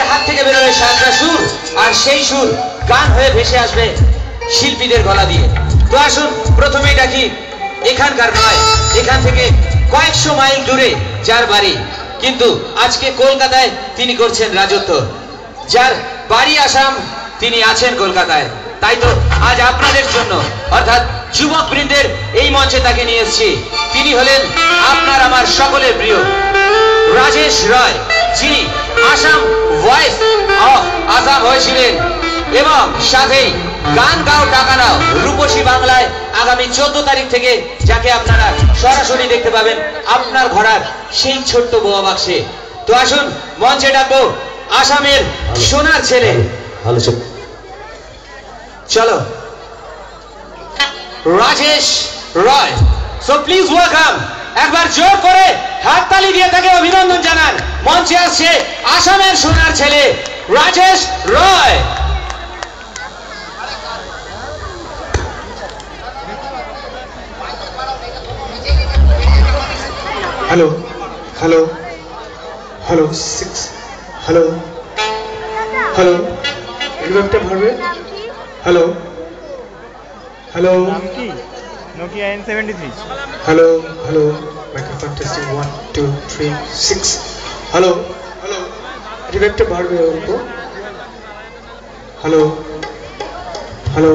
হাত থেকে বেরোবে সাতটা সুর, আর সেই সুর গান হয়ে ভেসে আসবে শিল্পীদের গলা দিয়ে। তো আসুন প্রথমেই ডাকি এখানকার নয়, এখান থেকে কয়েকশো মাইল দূরে যার বাড়ি, কিন্তু আজকে কলকাতায় তিনি করছেন রাজত্ব, যার বাড়ি আসাম তিনি আছেন কলকাতায়। তাই তো আজ আপনাদের জন্য অর্থাৎ যুবক বৃন্দের এই মঞ্চে তাকে নিয়ে এসেছি। তিনি হলেন আপনার আমার সকলের প্রিয় রাজেশ রয়, যিনি আসাম ভয়েস অফ আসাম হয়েছিলেন এবং সাথেই গান গাও টাকা নাও রূপসী বাংলায় আগামী 14 তারিখ থেকে, যাকে আপনারা সরাসরি দেখতে পাবেন আপনার ঘোড়ার সেই ছোট্ট বোয়া বাক্সে। তো আসুন মঞ্চে ডাকবো আসামের সোনার ছেলে, চলো রাজেশ রয়। সো প্লিজ ওয়েলকাম, একবার জোর করে হাততালি দিয়ে তাকে অভিনন্দন জানান। মঞ্চে আসছে আসামের সোনার ছেলে Rajesh Roy. Hello hello hello 6 hello hello রিভার্বটা ভরবে। Hello hello Nokia N73 hello hello microphone testing 1 2 3 6 hello hello রিভার্বটা ভরবে ওর উপর। Hello hello